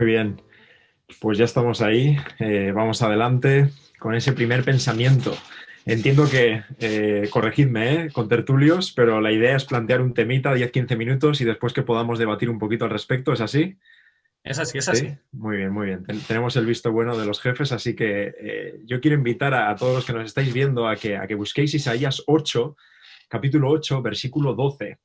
bien, pues ya estamos ahí. Vamos adelante con ese primer pensamiento. Entiendo que, corregidme, con tertulios, pero la idea es plantear un temita, 10-15 minutos, y después que podamos debatir un poquito al respecto, ¿es así? Es así, es Sí, así. muy bien, muy bien. Tenemos el visto bueno de los jefes, así que yo quiero invitar a todos los que nos estáis viendo a que busquéis Isaías 8, capítulo 8, versículo 12.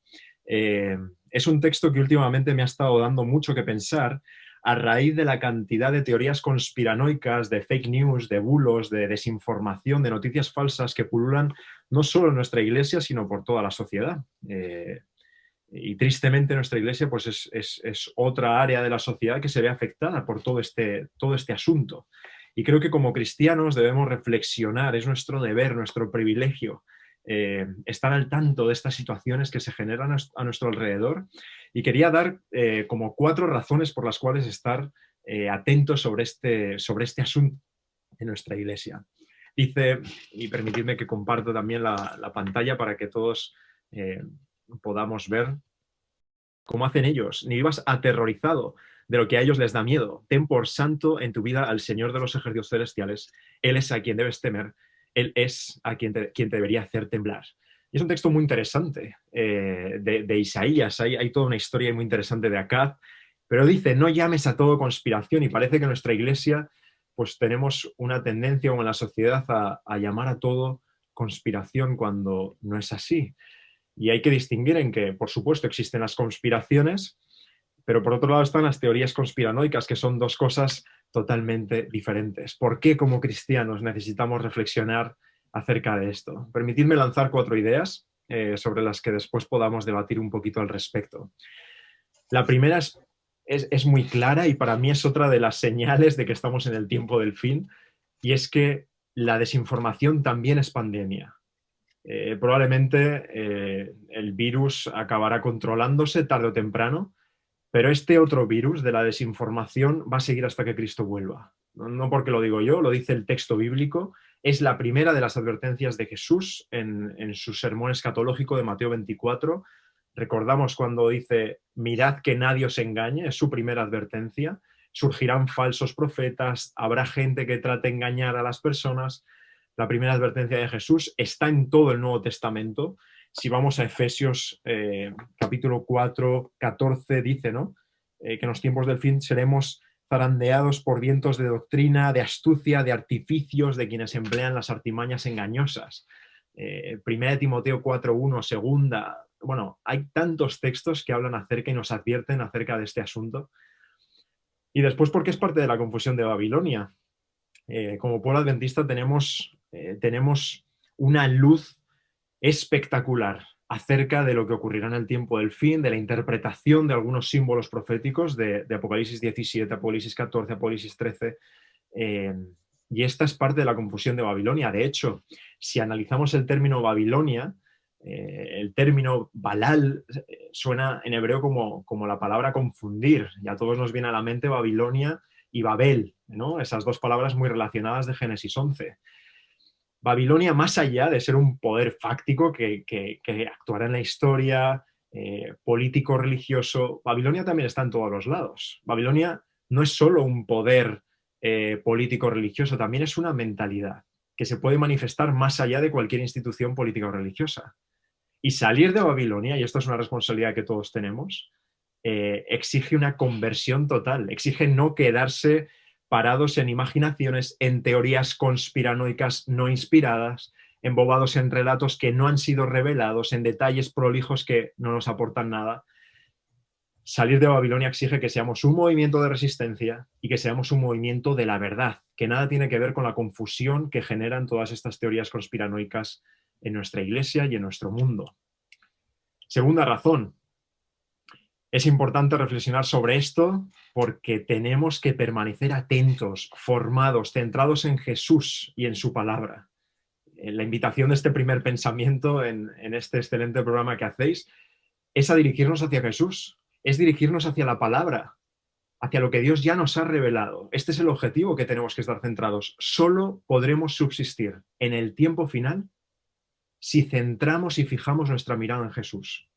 Es un texto que últimamente me ha estado dando mucho que pensar a raíz de la cantidad de teorías conspiranoicas, de fake news, de bulos, de desinformación, de noticias falsas que pululan no solo en nuestra iglesia, sino por toda la sociedad. Y tristemente nuestra iglesia pues es otra área de la sociedad que se ve afectada por todo este asunto. Y creo que como cristianos debemos reflexionar, es nuestro deber, nuestro privilegio, estar al tanto de estas situaciones que se generan a nuestro alrededor. Y quería dar como 4 razones por las cuales estar atentos sobre este asunto en nuestra iglesia. Dice, y permitidme que comparto también la pantalla para que todos eh, podamos ver cómo hacen ellos, ni vivas aterrorizado de lo que a ellos les da miedo. Ten por santo en tu vida al Señor de los ejércitos celestiales. Él es a quien debes temer. Él es a quien te debería hacer temblar. Y es un texto muy interesante de Isaías. Hay toda una historia muy interesante de Acaz, pero dice, no llames a todo conspiración, y parece que en nuestra iglesia pues tenemos una tendencia como en la sociedad a llamar a todo conspiración cuando no es así. Y hay que distinguir en que, por supuesto, existen las conspiraciones, pero por otro lado están las teorías conspiranoicas, que son dos cosas totalmente diferentes. ¿Por qué como cristianos necesitamos reflexionar acerca de esto? Permitidme lanzar 4 ideas sobre las que después podamos debatir un poquito al respecto. La primera es muy clara y para mí es otra de las señales de que estamos en el tiempo del fin, y es que la desinformación también es pandemia. Probablemente el virus acabará controlándose tarde o temprano, pero este otro virus de la desinformación va a seguir hasta que Cristo vuelva. No porque lo digo yo, lo dice el texto bíblico. Es la primera de las advertencias de Jesús en su sermón escatológico de Mateo 24. Recordamos cuando dice, mirad que nadie os engañe, es su primera advertencia. Surgirán falsos profetas, habrá gente que trate de engañar a las personas. La primera advertencia de Jesús está en todo el Nuevo Testamento. Si vamos a Efesios capítulo 4, 14, dice, ¿no? Que en los tiempos del fin seremos zarandeados por vientos de doctrina, de astucia, de artificios, de quienes emplean las artimañas engañosas. Primera de Timoteo 4:1, segunda. Bueno, hay tantos textos que hablan acerca y nos advierten acerca de este asunto. Y después, porque es parte de la confusión de Babilonia. Como pueblo adventista tenemos una luz espectacular acerca de lo que ocurrirá en el tiempo del fin, de la interpretación de algunos símbolos proféticos de Apocalipsis 17, Apocalipsis 14, Apocalipsis 13. eh, y esta es parte de la confusión de Babilonia. De hecho, si analizamos el término Babilonia, el término Balal suena en hebreo como la palabra confundir, y a todos nos viene a la mente Babilonia y Babel, ¿no? Esas dos palabras muy relacionadas de Génesis 11. Babilonia, más allá de ser un poder fáctico que actuará en la historia, político, religioso, Babilonia también está en todos los lados. Babilonia no es solo un poder político religioso, también es una mentalidad que se puede manifestar más allá de cualquier institución política o religiosa. Y salir de Babilonia, y esto es una responsabilidad que todos tenemos, exige una conversión total, exige no quedarse parados en imaginaciones, en teorías conspiranoicas no inspiradas, embobados en relatos que no han sido revelados, en detalles prolijos que no nos aportan nada. Salir de Babilonia exige que seamos un movimiento de resistencia y que seamos un movimiento de la verdad, que nada tiene que ver con la confusión que generan todas estas teorías conspiranoicas en nuestra iglesia y en nuestro mundo. Segunda razón, es importante reflexionar sobre esto porque tenemos que permanecer atentos, formados, centrados en Jesús y en su palabra. La invitación de este primer pensamiento en este excelente programa que hacéis es a dirigirnos hacia Jesús, es dirigirnos hacia la palabra, hacia lo que Dios ya nos ha revelado. Este es el objetivo que tenemos que estar centrados. Solo podremos subsistir en el tiempo final si centramos y fijamos nuestra mirada en Jesús.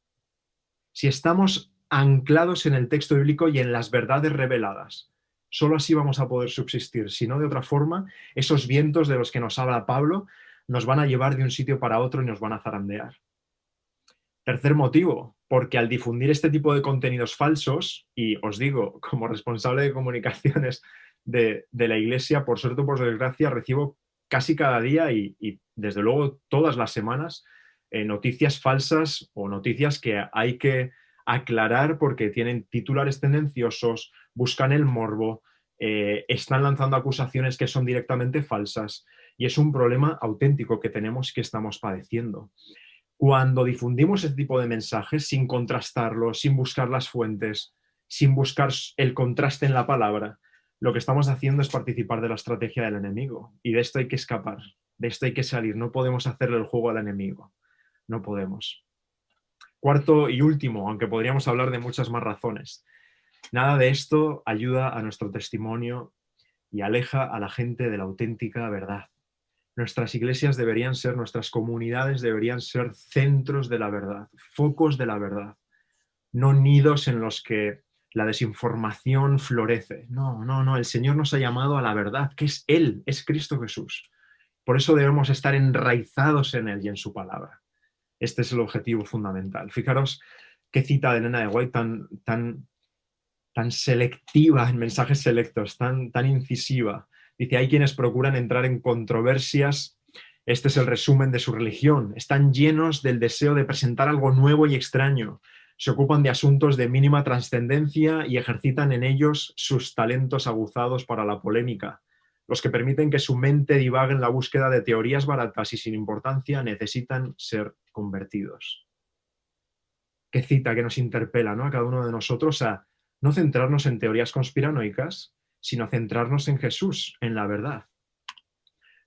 Si estamos anclados en el texto bíblico y en las verdades reveladas, Solo así vamos a poder subsistir. Si no, de otra forma, esos vientos de los que nos habla Pablo nos van a llevar de un sitio para otro y nos van a zarandear. Tercer motivo, porque al difundir este tipo de contenidos falsos, y os digo, como responsable de comunicaciones de la Iglesia, por suerte o por desgracia, recibo casi cada día y desde luego todas las semanas noticias falsas o noticias que hay que aclarar porque tienen titulares tendenciosos, buscan el morbo, están lanzando acusaciones que son directamente falsas y es un problema auténtico que tenemos que estamos padeciendo. Cuando difundimos este tipo de mensajes sin contrastarlos, sin buscar las fuentes, sin buscar el contraste en la palabra, lo que estamos haciendo es participar de la estrategia del enemigo. Y de esto hay que escapar, de esto hay que salir. No podemos hacerle el juego al enemigo. No podemos. Cuarto y último, aunque podríamos hablar de muchas más razones. Nada de esto ayuda a nuestro testimonio y aleja a la gente de la auténtica verdad. Nuestras iglesias deberían ser, nuestras comunidades deberían ser centros de la verdad, focos de la verdad, no nidos en los que la desinformación florece. No, no, no, el Señor nos ha llamado a la verdad, que es Él, es Cristo Jesús. Por eso debemos estar enraizados en Él y en su palabra. Este es el objetivo fundamental. Fijaros qué cita de Elena de White tan selectiva en mensajes selectos, tan incisiva. Dice, hay quienes procuran entrar en controversias. Este es el resumen de su religión. Están llenos del deseo de presentar algo nuevo y extraño. Se ocupan de asuntos de mínima trascendencia y ejercitan en ellos sus talentos aguzados para la polémica. Los que permiten que su mente divague en la búsqueda de teorías baratas y sin importancia necesitan ser convertidos. Qué cita que nos interpela, ¿no? A cada uno de nosotros a no centrarnos en teorías conspiranoicas, sino centrarnos en Jesús, en la verdad.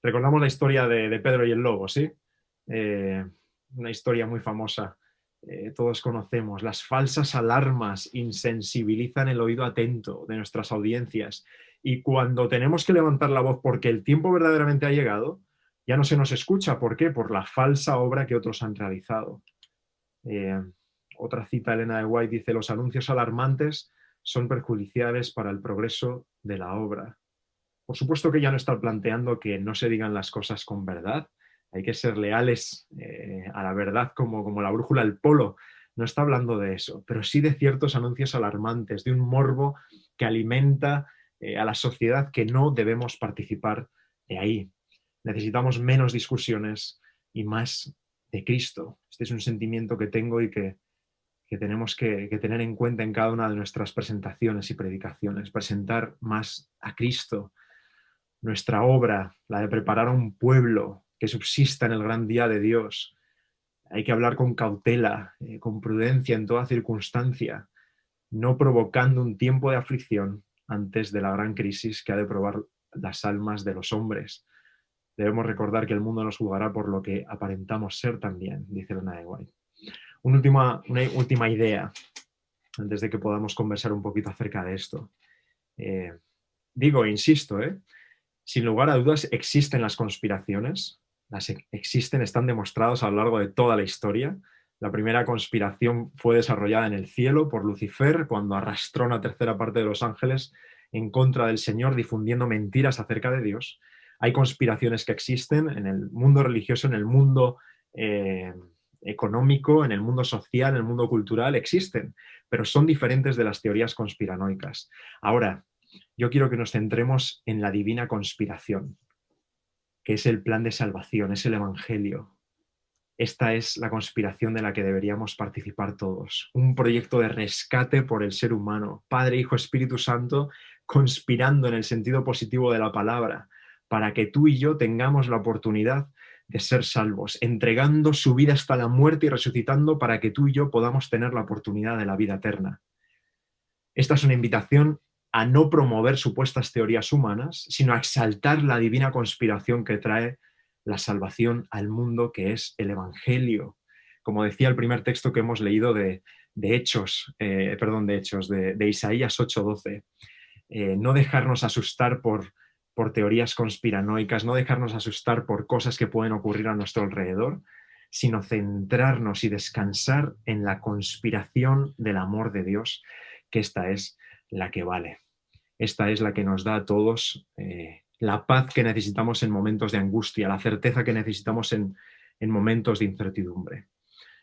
Recordamos la historia de Pedro y el lobo, ¿sí? Una historia muy famosa. Todos conocemos. Las falsas alarmas insensibilizan el oído atento de nuestras audiencias y cuando tenemos que levantar la voz porque el tiempo verdaderamente ha llegado, ya no se nos escucha. ¿Por qué? Por la falsa obra que otros han realizado. Otra cita, Elena de White, dice, los anuncios alarmantes son perjudiciales para el progreso de la obra. Por supuesto que ya no está planteando que no se digan las cosas con verdad, hay que ser leales a la verdad como la brújula al polo, no está hablando de eso, pero sí de ciertos anuncios alarmantes, de un morbo que alimenta a la sociedad que no debemos participar de ahí. Necesitamos menos discusiones y más de Cristo. Este es un sentimiento que tengo y que tenemos que tener en cuenta en cada una de nuestras presentaciones y predicaciones, presentar más a Cristo. Nuestra obra, la de preparar a un pueblo que subsista en el gran día de Dios. Hay que hablar con cautela, con prudencia en toda circunstancia, no provocando un tiempo de aflicción antes de la gran crisis que ha de probar las almas de los hombres. Debemos recordar que el mundo nos juzgará por lo que aparentamos ser también, dice Elena de White. Una última idea, antes de que podamos conversar un poquito acerca de esto. Insisto, sin lugar a dudas existen las conspiraciones, existen, están demostrados a lo largo de toda la historia. La primera conspiración fue desarrollada en el cielo por Lucifer cuando arrastró una tercera parte de los ángeles en contra del Señor difundiendo mentiras acerca de Dios. Hay conspiraciones que existen en el mundo religioso, en el mundo económico, en el mundo social, en el mundo cultural, existen, pero son diferentes de las teorías conspiranoicas. Ahora, yo quiero que nos centremos en la divina conspiración, que es el plan de salvación, es el Evangelio. Esta es la conspiración de la que deberíamos participar todos. Un proyecto de rescate por el ser humano. Padre, Hijo, Espíritu Santo, conspirando en el sentido positivo de la palabra, para que tú y yo tengamos la oportunidad de ser salvos, entregando su vida hasta la muerte y resucitando para que tú y yo podamos tener la oportunidad de la vida eterna. Esta es una invitación a no promover supuestas teorías humanas, sino a exaltar la divina conspiración que trae la salvación al mundo, que es el Evangelio. Como decía el primer texto que hemos leído de Isaías 8:12. No dejarnos asustar por teorías conspiranoicas, no dejarnos asustar por cosas que pueden ocurrir a nuestro alrededor, sino centrarnos y descansar en la conspiración del amor de Dios, que esta es la que vale. esta es la que nos da a todos la paz que necesitamos en momentos de angustia, la certeza que necesitamos en momentos de incertidumbre.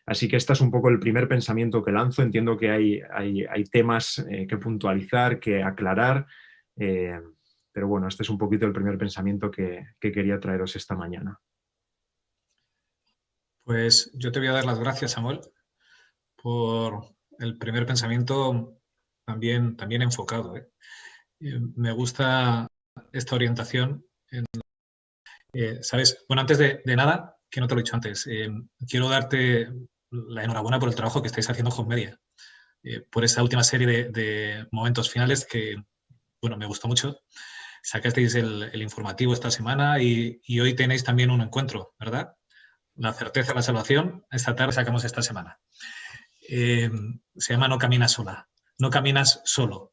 Así que este es un poco el primer pensamiento que lanzo. Entiendo que hay temas que puntualizar, que aclarar, pero bueno, este es un poquito el primer pensamiento que quería traeros esta mañana. Pues yo te voy a dar las gracias, Samuel, por el primer pensamiento también enfocado, ¿eh? Me gusta esta orientación. ¿Sabes? Bueno, antes de nada, que no te lo he dicho antes, quiero darte la enhorabuena por el trabajo que estáis haciendo con Media, por esa última serie de momentos finales que, bueno, me gustó mucho. Sacasteis el informativo esta semana y hoy tenéis también un encuentro, ¿verdad? La certeza de la salvación. Esta tarde sacamos esta semana. Se llama No caminas sola, no caminas solo.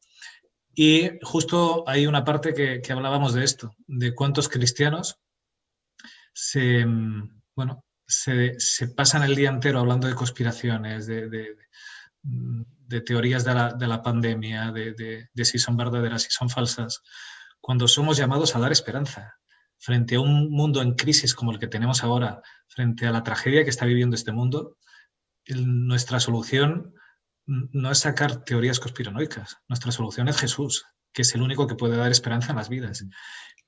Y justo hay una parte que hablábamos de esto, de cuántos cristianos bueno, se pasan el día entero hablando de conspiraciones, de teorías de la pandemia, de si son verdaderas, si son falsas, cuando somos llamados a dar esperanza frente a un mundo en crisis como el que tenemos ahora, frente a la tragedia que está viviendo este mundo. Nuestra solución no es sacar teorías conspiranoicas, nuestra solución es Jesús, que es el único que puede dar esperanza en las vidas.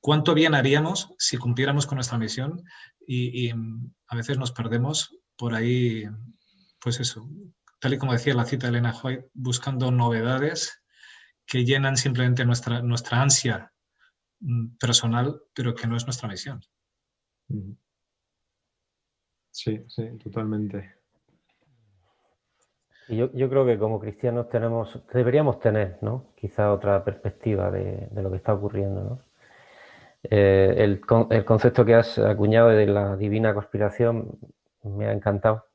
¿Cuánto bien haríamos si cumpliéramos con nuestra misión? Y a veces nos perdemos por ahí, pues eso, tal y como decía la cita de Elena White, buscando novedades que llenan simplemente nuestra ansia personal, pero que no es nuestra misión. Sí, sí, totalmente. Y yo creo que como cristianos deberíamos tener, ¿no? Quizá otra perspectiva de lo que está ocurriendo, ¿no? El concepto que has acuñado de la divina conspiración me ha encantado.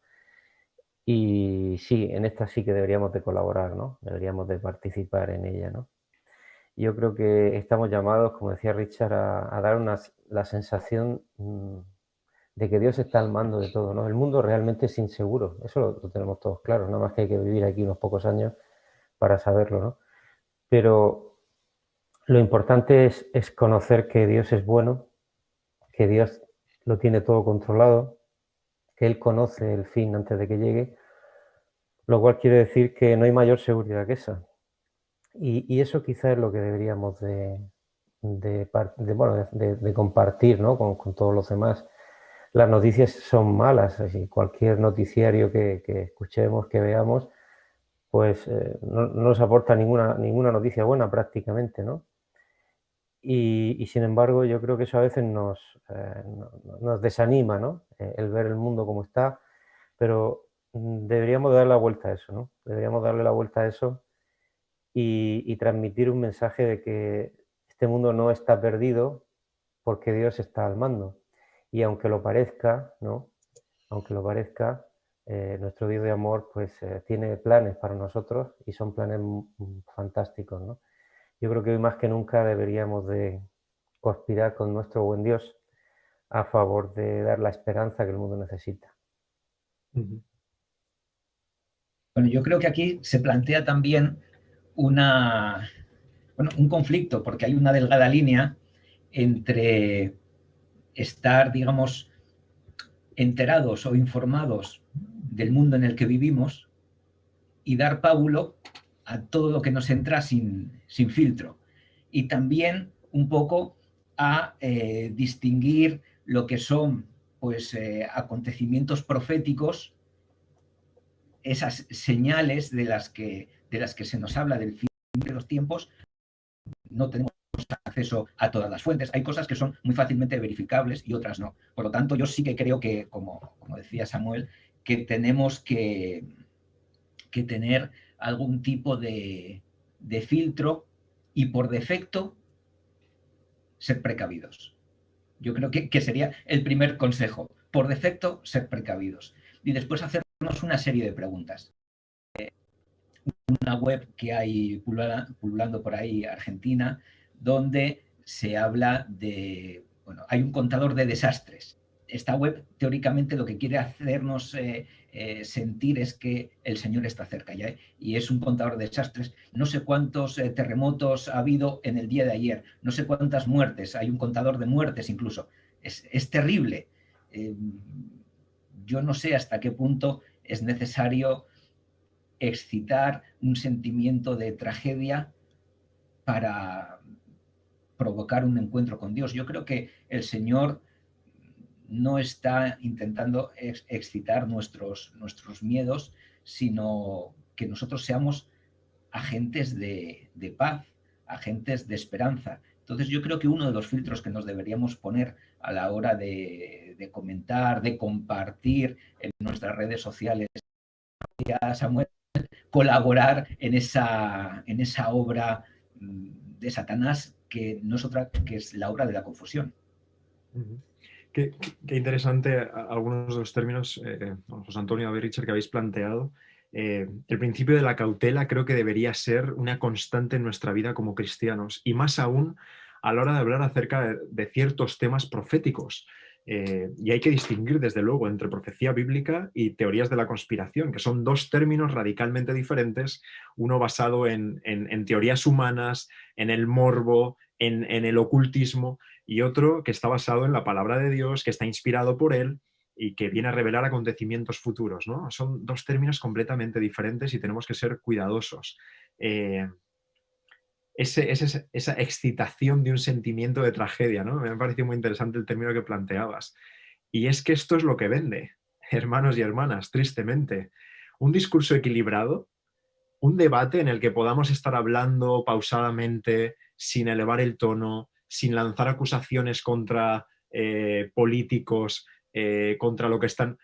Y sí, en esta sí que deberíamos de colaborar, ¿no? Deberíamos de participar en ella, ¿no? Yo creo que estamos llamados, como decía Richard, a dar la sensación de que Dios está al mando de todo, ¿no? El mundo realmente es inseguro, eso lo tenemos todos claro, nada más que hay que vivir aquí unos pocos años para saberlo, ¿no? Pero lo importante es conocer que Dios es bueno, que Dios lo tiene todo controlado, que Él conoce el fin antes de que llegue, lo cual quiere decir que no hay mayor seguridad que esa. Y eso quizás es lo que deberíamos de compartir, ¿no? con todos los demás. Las noticias son malas, así cualquier noticiario que escuchemos, que veamos, pues no nos aporta ninguna noticia buena prácticamente, ¿no? Y sin embargo yo creo que eso a veces nos desanima, ¿no? El ver el mundo como está, pero deberíamos dar la vuelta a eso, ¿no? Deberíamos darle la vuelta a eso y transmitir un mensaje de que este mundo no está perdido porque Dios está al mando. Y aunque lo parezca, ¿no? Aunque lo parezca, nuestro Dios de amor pues tiene planes para nosotros y son planes fantásticos, ¿no? Yo creo que hoy más que nunca deberíamos de conspirar con nuestro buen Dios a favor de dar la esperanza que el mundo necesita. Bueno, yo creo que aquí se plantea también un conflicto, porque hay una delgada línea entre estar, digamos, enterados o informados del mundo en el que vivimos y dar pábulo a todo lo que nos entra sin filtro. Y también un poco a distinguir lo que son pues, acontecimientos proféticos, esas señales de las que se nos habla del fin de los tiempos. No tenemos acceso a todas las fuentes. Hay cosas que son muy fácilmente verificables y otras no. Por lo tanto, yo sí que creo que, como decía Samuel, que tenemos que tener algún tipo de filtro y por defecto ser precavidos. Yo creo que sería el primer consejo. Por defecto, ser precavidos. Y después hacernos una serie de preguntas. Una web que hay pululando por ahí, Argentina, donde se habla de, bueno, hay un contador de desastres esta web teóricamente lo que quiere hacernos sentir es que el Señor está cerca ya, y es un contador de desastres. No sé cuántos terremotos ha habido en el día de ayer, no sé cuántas muertes, hay un contador de muertes incluso. Es terrible. Yo no sé hasta qué punto es necesario excitar un sentimiento de tragedia para provocar un encuentro con Dios. Yo creo que el Señor no está intentando excitar nuestros miedos, sino que nosotros seamos agentes de paz, agentes de esperanza. Entonces yo creo que uno de los filtros que nos deberíamos poner a la hora de comentar, de compartir en nuestras redes sociales, ya, Samuel, colaborar en esa obra de Satanás, que no es otra que es la obra de la confusión. Qué interesante algunos de los términos, José Antonio, David, Richard, que habéis planteado. El principio de la cautela creo que debería ser una constante en nuestra vida como cristianos, y más aún a la hora de hablar acerca de ciertos temas proféticos. Y hay que distinguir, desde luego, entre profecía bíblica y teorías de la conspiración, que son dos términos radicalmente diferentes, uno basado en teorías humanas, en el morbo, en el ocultismo, y otro que está basado en la palabra de Dios, que está inspirado por él y que viene a revelar acontecimientos futuros, ¿no? Son dos términos completamente diferentes y tenemos que ser cuidadosos. Esa excitación de un sentimiento de tragedia, ¿no? Me ha parecido muy interesante el término que planteabas. Y es que esto es lo que vende, hermanos y hermanas, tristemente. Un discurso equilibrado, un debate en el que podamos estar hablando pausadamente, sin elevar el tono, sin lanzar acusaciones contra políticos, contra lo que están...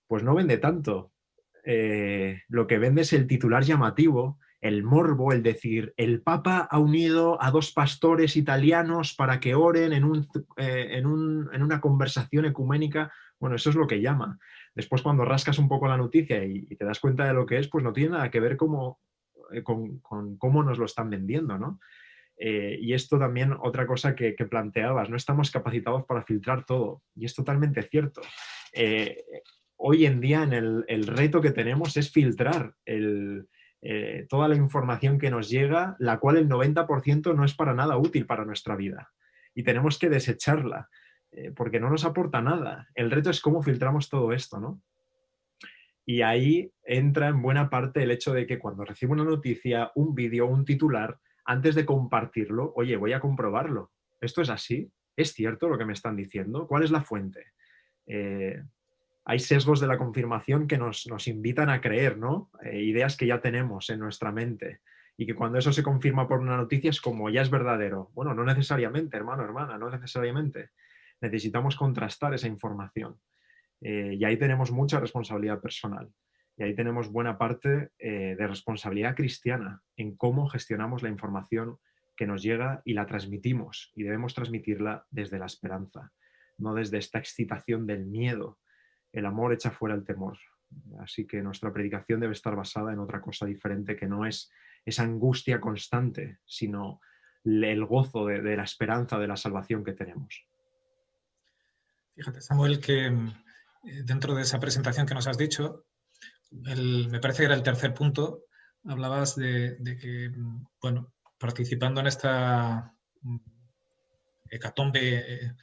Pues no vende tanto. Lo que vende es el titular llamativo, el morbo, el decir, el Papa ha unido a dos pastores italianos para que oren en una conversación ecuménica. Bueno, eso es lo que llama. Después, cuando rascas un poco la noticia y te das cuenta de lo que es, pues no tiene nada que ver con cómo nos lo están vendiendo, ¿no? Y esto también, otra cosa que planteabas, no estamos capacitados para filtrar todo, y es totalmente cierto. Hoy en día el reto que tenemos es filtrar toda la información que nos llega, la cual el 90% no es para nada útil para nuestra vida, y tenemos que desecharla porque no nos aporta nada. El reto es cómo filtramos todo esto, ¿no? Y ahí entra en buena parte el hecho de que cuando recibo una noticia, un vídeo, un titular, antes de compartirlo, oye, voy a comprobarlo. ¿Esto es así? ¿Es cierto lo que me están diciendo? ¿Cuál es la fuente? Hay sesgos de la confirmación que nos invitan a creer, ¿no? Ideas que ya tenemos en nuestra mente, y que cuando eso se confirma por una noticia es como, ya es verdadero. Bueno, no necesariamente, hermano, hermana, no necesariamente. Necesitamos contrastar esa información. Y ahí tenemos mucha responsabilidad personal. Y ahí tenemos buena parte de responsabilidad cristiana en cómo gestionamos la información que nos llega y la transmitimos. Y debemos transmitirla desde la esperanza, no desde esta excitación del miedo. El amor echa fuera el temor. Así que nuestra predicación debe estar basada en otra cosa diferente, que no es esa angustia constante, sino el gozo de la esperanza de la salvación que tenemos. Fíjate, Samuel, que dentro de esa presentación que nos has dicho, me parece que era el tercer punto, hablabas de que, bueno, participando en esta hecatombe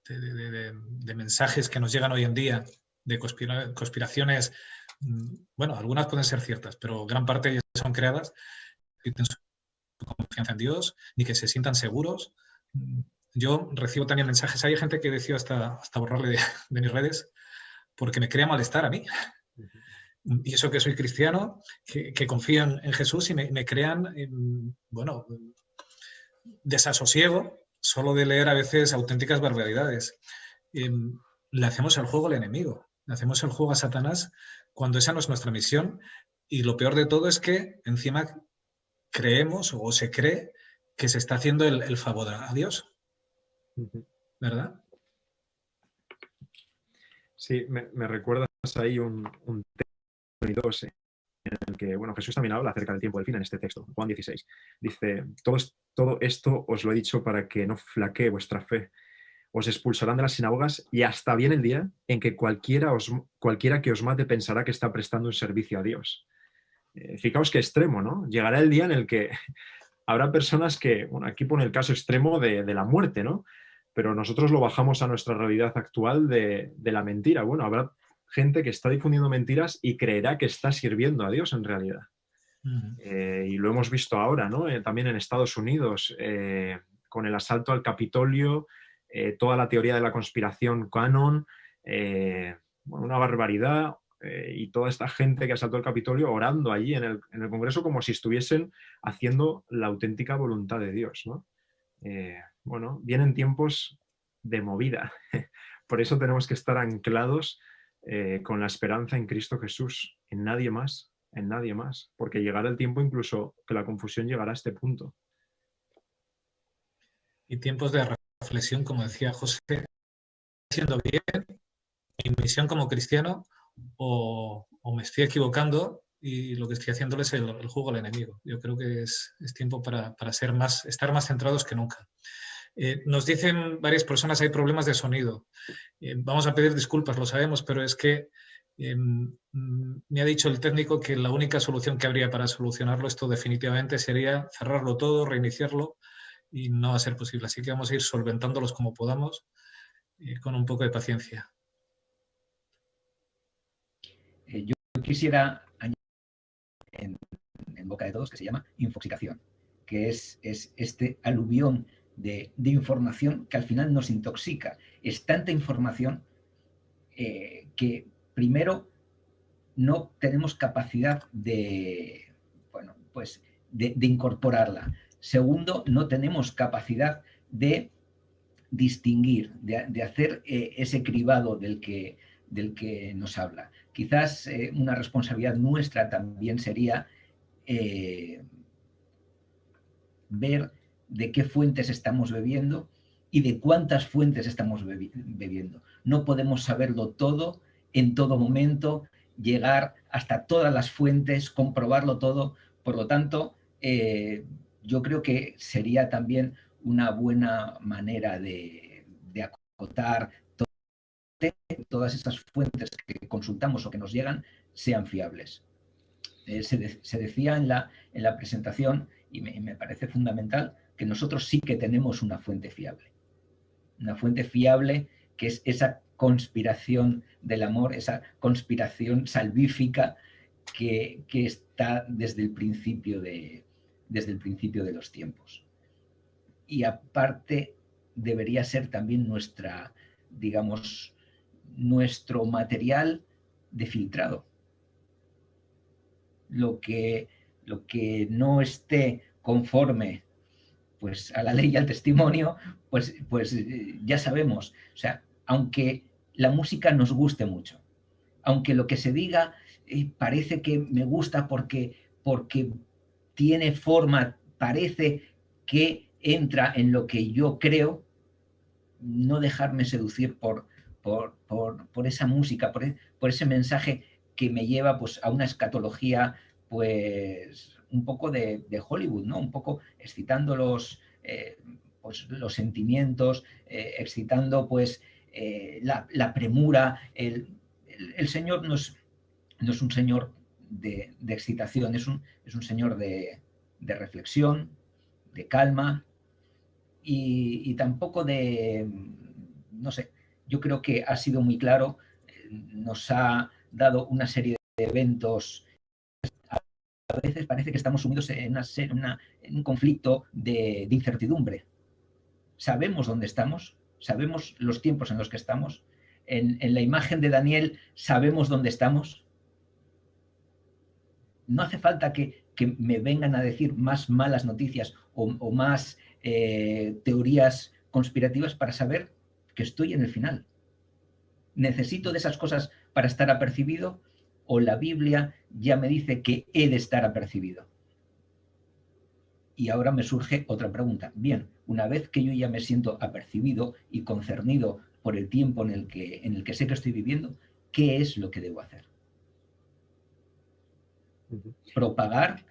de mensajes que nos llegan hoy en día, de conspiraciones, bueno, algunas pueden ser ciertas, pero gran parte de ellas son creadas, que tienen su confianza en Dios, ni que se sientan seguros. Yo recibo también mensajes, hay gente que decido hasta borrarle de mis redes porque me crea malestar a mí. Y eso que soy cristiano, que confían en Jesús y me crean, bueno, desasosiego solo de leer a veces auténticas barbaridades. Le hacemos el juego al enemigo, le hacemos el juego a Satanás cuando esa no es nuestra misión, y lo peor de todo es que encima creemos o se cree que se está haciendo el favor a Dios, ¿verdad? Sí, me recuerdas ahí un texto en el que, bueno, Jesús también habla acerca del tiempo del fin en este texto, Juan 16. Dice, todo esto os lo he dicho para que no flaquee vuestra fe. os expulsarán de las sinagogas y hasta viene el día en que cualquiera que os mate pensará que está prestando un servicio a Dios. Fijaos qué extremo, ¿no? Llegará el día en el que habrá personas que, bueno, aquí pone el caso extremo de la muerte, ¿no? Pero nosotros lo bajamos a nuestra realidad actual de la mentira. Bueno, habrá gente que está difundiendo mentiras y creerá que está sirviendo a Dios en realidad. Y lo hemos visto ahora, ¿no? También en Estados Unidos, con el asalto al Capitolio, toda la teoría de la conspiración canon, bueno, una barbaridad, y toda esta gente que asaltó el Capitolio orando allí en el Congreso como si estuviesen haciendo la auténtica voluntad de Dios, ¿no? Bueno, vienen tiempos de movida. Por eso tenemos que estar anclados con la esperanza en Cristo Jesús, en nadie más, porque llegará el tiempo incluso que la confusión llegará a este punto. Y tiempos de reflexión, como decía José, siendo bien mi misión como cristiano o me estoy equivocando y lo que estoy haciéndole es el juego al enemigo. Yo creo que es tiempo para estar más centrados que nunca. Nos dicen varias personas hay problemas de sonido. Vamos a pedir disculpas, lo sabemos, pero es que me ha dicho el técnico que la única solución que habría para solucionarlo esto definitivamente sería cerrarlo todo, reiniciarlo, y no va a ser posible. Así que vamos a ir solventándolos como podamos, con un poco de paciencia. Yo quisiera añadir en boca de todos que se llama infoxicación, que es este aluvión de información que al final nos intoxica. Es tanta información que primero no tenemos capacidad de, bueno, pues de incorporarla. Segundo, no tenemos capacidad de distinguir, de hacer ese cribado del que nos habla. Quizás una responsabilidad nuestra también sería ver de qué fuentes estamos bebiendo y de cuántas fuentes estamos bebiendo. No podemos saberlo todo en todo momento, llegar hasta todas las fuentes, comprobarlo todo. Por lo tanto, yo creo que sería también una buena manera de acotar todas esas fuentes que consultamos o que nos llegan sean fiables. Se decía en la presentación, y me parece fundamental, que nosotros sí que tenemos una fuente fiable. Una fuente fiable que es esa conspiración del amor, esa conspiración salvífica que está desde el principio de los tiempos. Y aparte debería ser también nuestra, digamos, nuestro material de filtrado. Lo que no esté conforme pues a la ley y al testimonio, pues ya sabemos. O sea, aunque la música nos guste mucho, aunque lo que se diga parece que me gusta porque tiene forma, parece que entra en lo que yo creo, no dejarme seducir por esa música, por ese mensaje que me lleva pues a una escatología pues un poco de Hollywood, ¿no? Un poco excitando los sentimientos, excitando pues la premura. El Señor no es un Señor de excitación, es un Señor de reflexión, de calma y tampoco de, no sé, yo creo que ha sido muy claro, nos ha dado una serie de eventos. A veces parece que estamos sumidos en un conflicto de incertidumbre. Sabemos dónde estamos, sabemos los tiempos en los que estamos. En la imagen de Daniel sabemos dónde estamos. No hace falta que me vengan a decir más malas noticias o más teorías conspirativas para saber que estoy en el final. ¿Necesito de esas cosas para estar apercibido? ¿O la Biblia ya me dice que he de estar apercibido? Y ahora me surge otra pregunta. Bien, una vez que yo ya me siento apercibido y concernido por el tiempo en el que sé que estoy viviendo, ¿qué es lo que debo hacer? ¿Propagar?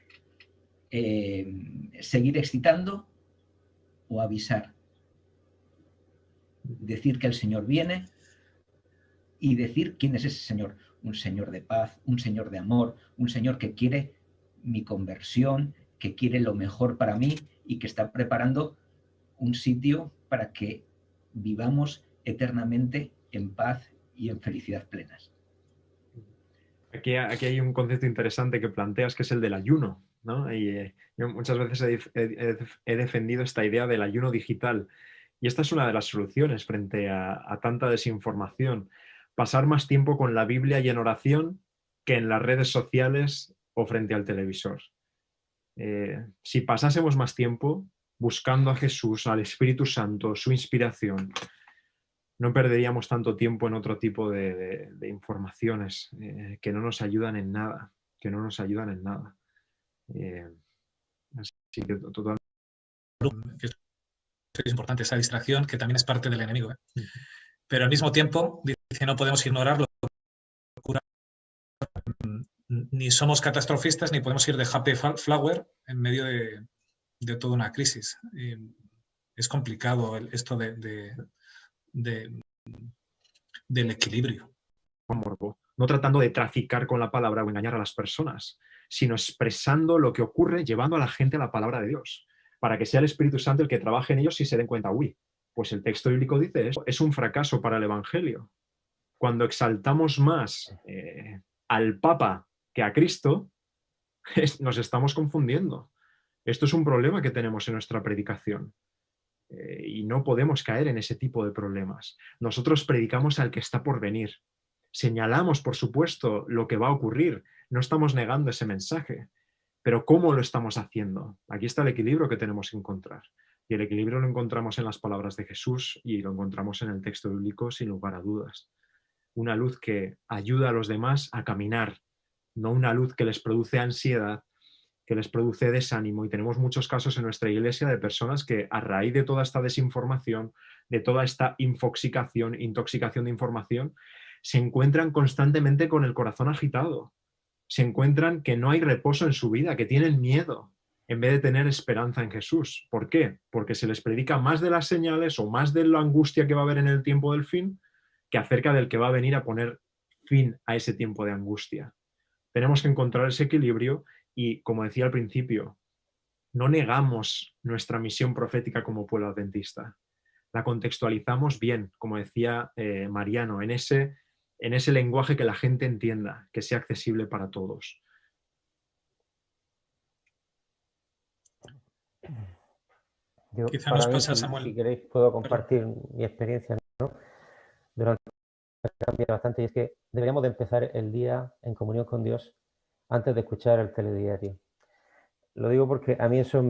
¿Seguir excitando? ¿O avisar? decir que el Señor viene y decir quién es ese Señor. Un Señor de paz, un Señor de amor, un Señor que quiere mi conversión, que quiere lo mejor para mí y que está preparando un sitio para que vivamos eternamente en paz y en felicidad plenas. Aquí hay un concepto interesante que planteas, que es el del ayuno, ¿no? Y yo muchas veces he defendido esta idea del ayuno digital. Y esta es una de las soluciones frente a tanta desinformación. Pasar más tiempo con la Biblia y en oración que en las redes sociales o frente al televisor. Si pasásemos más tiempo buscando a Jesús, al Espíritu Santo, su inspiración, no perderíamos tanto tiempo en otro tipo de informaciones que no nos ayudan en nada, que no nos ayudan en nada. Así que totalmente. Es importante esa distracción, que también es parte del enemigo. Pero al mismo tiempo, dice, no podemos ignorarlo. Ni somos catastrofistas, ni podemos ir de happy flower en medio de toda una crisis. Es complicado esto del equilibrio. No tratando de traficar con la palabra o engañar a las personas, sino expresando lo que ocurre, llevando a la gente a la palabra de Dios, para que sea el Espíritu Santo el que trabaje en ellos y se den cuenta, uy, pues el texto bíblico dice eso, es un fracaso para el Evangelio. Cuando exaltamos más al Papa que a Cristo, nos estamos confundiendo. Esto es un problema que tenemos en nuestra predicación. Y no podemos caer en ese tipo de problemas. Nosotros predicamos al que está por venir. Señalamos, por supuesto, lo que va a ocurrir. No estamos negando ese mensaje. Pero ¿cómo lo estamos haciendo? Aquí está el equilibrio que tenemos que encontrar. Y el equilibrio lo encontramos en las palabras de Jesús y lo encontramos en el texto bíblico sin lugar a dudas. Una luz que ayuda a los demás a caminar, no una luz que les produce ansiedad, que les produce desánimo. Y tenemos muchos casos en nuestra iglesia de personas que a raíz de toda esta desinformación, de toda esta intoxicación de información, se encuentran constantemente con el corazón agitado. Se encuentran que no hay reposo en su vida, que tienen miedo, en vez de tener esperanza en Jesús. ¿Por qué? Porque se les predica más de las señales o más de la angustia que va a haber en el tiempo del fin, que acerca del que va a venir a poner fin a ese tiempo de angustia. Tenemos que encontrar ese equilibrio y, como decía al principio, no negamos nuestra misión profética como pueblo adventista. La contextualizamos bien, como decía Mariano, en ese lenguaje que la gente entienda, que sea accesible para todos. Quizá nos pasa, Samuel. Si queréis, puedo compartir mi experiencia, ¿no? Durante cambia bastante, y es que deberíamos de empezar el día en comunión con Dios antes de escuchar el telediario. Lo digo porque a mí eso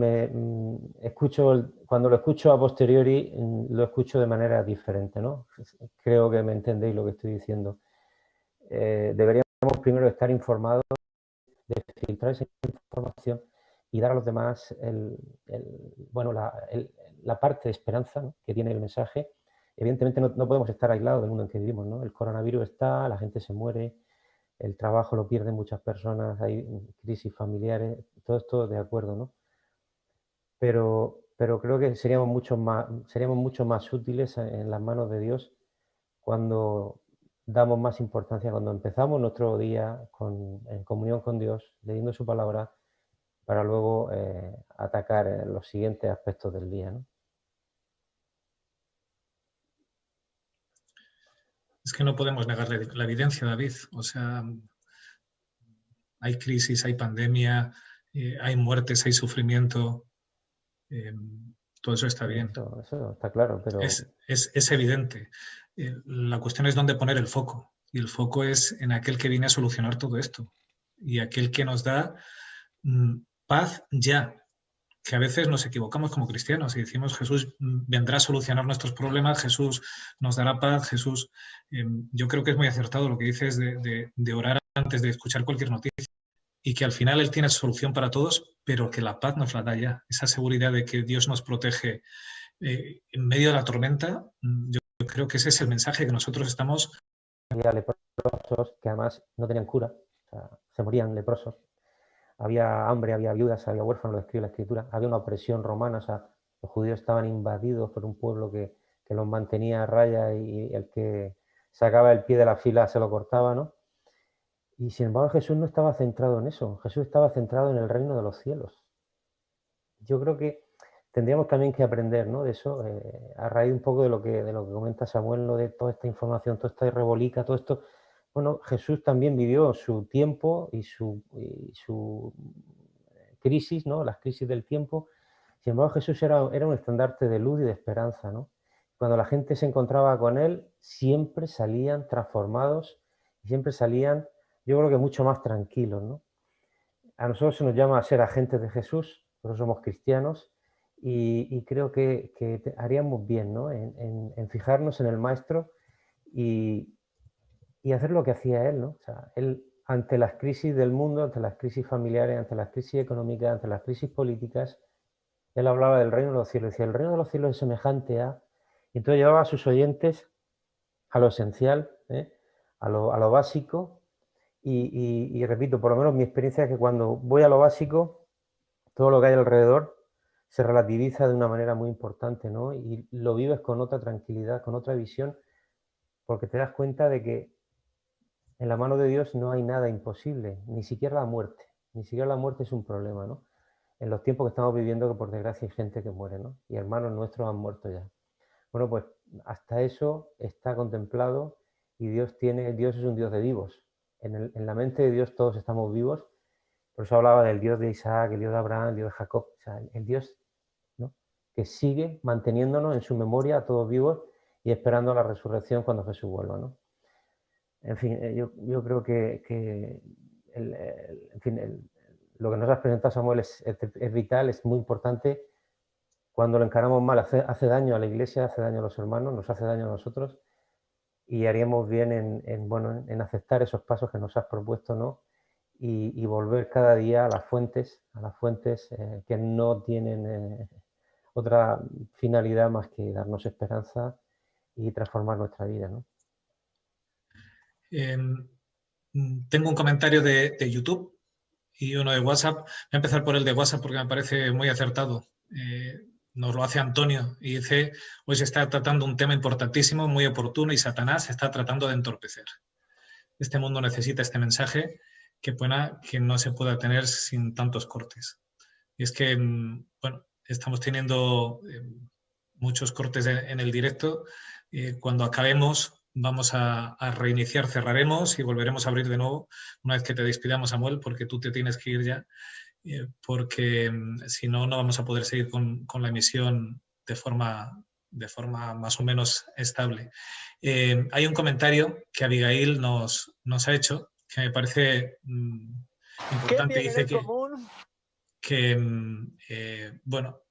cuando lo escucho a posteriori, lo escucho de manera diferente, ¿no? Creo que me entendéis lo que estoy diciendo. Deberíamos primero estar informados, de filtrar esa información y dar a los demás la parte de esperanza, ¿no?, que tiene el mensaje. Evidentemente no podemos estar aislados del mundo en que vivimos, ¿no? El coronavirus está, la gente se muere, el trabajo lo pierden muchas personas, hay crisis familiares, todo esto de acuerdo, ¿no? Pero creo que seríamos mucho más útiles en las manos de Dios cuando damos más importancia, cuando empezamos nuestro día en comunión con Dios, leyendo su palabra, para luego atacar los siguientes aspectos del día, ¿no? Es que no podemos negar la evidencia, David. O sea, hay crisis, hay pandemia, hay muertes, hay sufrimiento. Todo eso está bien. Eso está claro, pero... Es evidente. La cuestión es dónde poner el foco. Y el foco es en aquel que viene a solucionar todo esto. Y aquel que nos da paz ya. Que a veces nos equivocamos como cristianos y decimos Jesús vendrá a solucionar nuestros problemas, Jesús nos dará paz, Jesús... yo creo que es muy acertado lo que dices de orar antes de escuchar cualquier noticia y que al final Él tiene solución para todos, pero que la paz nos la da ya. Esa seguridad de que Dios nos protege en medio de la tormenta, yo creo que ese es el mensaje que nosotros estamos... Había leprosos que además no tenían cura, o sea, se morían leprosos. Había hambre, había viudas, había huérfanos, lo describe la Escritura. Había una opresión romana, o sea, los judíos estaban invadidos por un pueblo que que los mantenía a raya y el que sacaba el pie de la fila se lo cortaba, ¿no? Y sin embargo Jesús no estaba centrado en eso, Jesús estaba centrado en el reino de los cielos. Yo creo que tendríamos también que aprender, ¿no?, de eso, a raíz un poco de lo que comenta Samuel, lo de toda esta información, toda esta rebolica, todo esto. Bueno, Jesús también vivió su tiempo y su crisis, ¿no?, las crisis del tiempo. Sin embargo, Jesús era un estandarte de luz y de esperanza, ¿no? Cuando la gente se encontraba con él, siempre salían transformados y siempre salían, yo creo que mucho más tranquilos, ¿no? A nosotros se nos llama a ser agentes de Jesús, nosotros somos cristianos, y creo que haríamos bien, ¿no?, en fijarnos en el Maestro y hacer lo que hacía él, ¿no? O sea, él, ante las crisis del mundo, ante las crisis familiares, ante las crisis económicas, ante las crisis políticas, él hablaba del reino de los cielos. Decía, el reino de los cielos es semejante a... Y entonces llevaba a sus oyentes a lo esencial, a lo básico. Y repito, por lo menos mi experiencia es que cuando voy a lo básico, todo lo que hay alrededor se relativiza de una manera muy importante, ¿no? Y lo vives con otra tranquilidad, con otra visión, porque te das cuenta de que en la mano de Dios no hay nada imposible, ni siquiera la muerte. Ni siquiera la muerte es un problema, ¿no? En los tiempos que estamos viviendo, que por desgracia hay gente que muere, ¿no? Y hermanos nuestros han muerto ya. Bueno, pues hasta eso está contemplado y Dios es un Dios de vivos. En la mente de Dios todos estamos vivos. Por eso hablaba del Dios de Isaac, el Dios de Abraham, el Dios de Jacob. O sea, el Dios, ¿no?, que sigue manteniéndonos en su memoria a todos vivos y esperando la resurrección cuando Jesús vuelva, ¿no? En fin, yo creo que en fin, lo que nos has presentado, Samuel, es vital, es muy importante. Cuando lo encaramos mal, hace daño a la Iglesia, hace daño a los hermanos, nos hace daño a nosotros, y haríamos bien en aceptar esos pasos que nos has propuesto, ¿no? Y volver cada día a las fuentes que no tienen otra finalidad más que darnos esperanza y transformar nuestra vida, ¿no? Tengo un comentario de YouTube y uno de WhatsApp. Voy a empezar por el de WhatsApp porque me parece muy acertado. Nos lo hace Antonio y dice: hoy se está tratando un tema importantísimo, muy oportuno, y Satanás está tratando de entorpecer. Este mundo necesita este mensaje, que no se pueda tener sin tantos cortes. Y es que, bueno, estamos teniendo muchos cortes en el directo. Cuando acabemos vamos a reiniciar, cerraremos y volveremos a abrir de nuevo una vez que te despidamos, Samuel, porque tú te tienes que ir ya, porque si no, no vamos a poder seguir con la emisión de forma más o menos estable. Hay un comentario que Abigail nos ha hecho que me parece importante. Dice que bueno,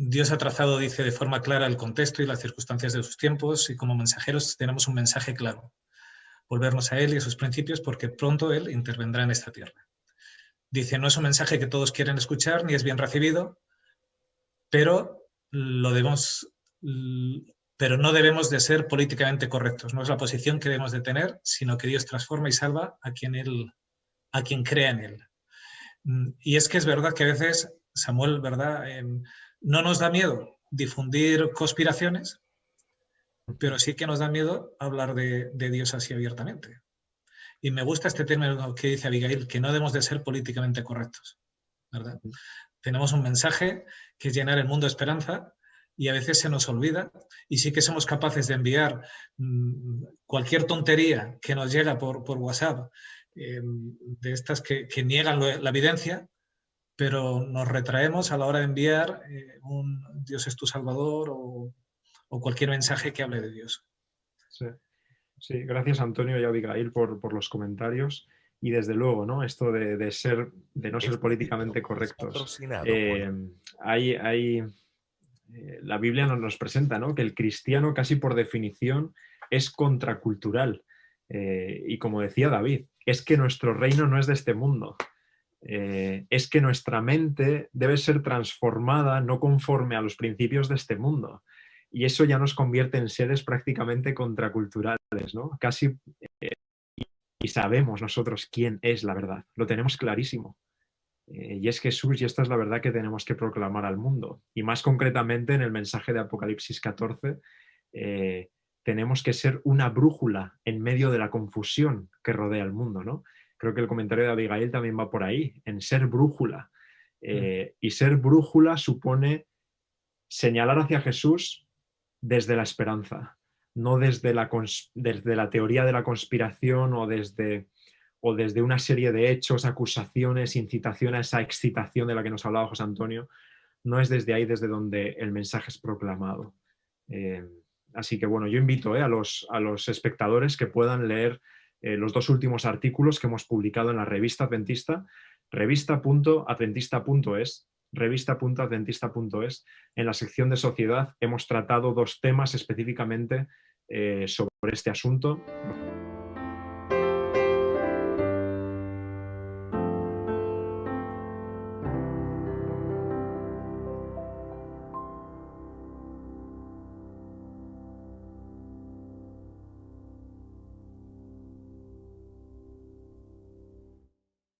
Dios ha trazado, dice, de forma clara el contexto y las circunstancias de sus tiempos, y como mensajeros tenemos un mensaje claro: volvernos a Él y a sus principios, porque pronto Él intervendrá en esta tierra. Dice, no es un mensaje que todos quieren escuchar ni es bien recibido, pero no debemos de ser políticamente correctos. No es la posición que debemos de tener, sino que Dios transforma y salva a quien crea en Él. Y es que es verdad que a veces, Samuel, ¿verdad?, no nos da miedo difundir conspiraciones, pero sí que nos da miedo hablar de Dios así abiertamente. Y me gusta este término que dice Abigail, que no debemos de ser políticamente correctos, ¿verdad? Tenemos un mensaje que es llenar el mundo de esperanza, y a veces se nos olvida, y sí que somos capaces de enviar cualquier tontería que nos llega por WhatsApp, de estas que niegan la evidencia, pero nos retraemos a la hora de enviar un Dios es tu Salvador o cualquier mensaje que hable de Dios. Sí, sí, gracias Antonio y Abigail por los comentarios. Y desde luego, ¿no?, esto de no ser políticamente correctos. La Biblia nos presenta, ¿no?, que el cristiano casi por definición es contracultural. Y como decía David, es que nuestro reino no es de este mundo. Es que nuestra mente debe ser transformada no conforme a los principios de este mundo. Y eso ya nos convierte en seres prácticamente contraculturales, ¿no? Casi, y sabemos nosotros quién es la verdad. Lo tenemos clarísimo. Y es Jesús, y esta es la verdad que tenemos que proclamar al mundo. Y más concretamente en el mensaje de Apocalipsis 14, tenemos que ser una brújula en medio de la confusión que rodea el mundo, ¿no? Creo que el comentario de Abigail también va por ahí, en ser brújula. Y ser brújula supone señalar hacia Jesús desde la esperanza, no desde la teoría de la conspiración o desde una serie de hechos, acusaciones, incitación a esa excitación de la que nos hablaba José Antonio. No es desde ahí desde donde el mensaje es proclamado. Así que bueno, yo invito a los espectadores que puedan leer los 2 últimos artículos que hemos publicado en la revista Adventista, revista.adventista.es, revista.adventista.es. En la sección de sociedad hemos tratado 2 temas específicamente sobre este asunto.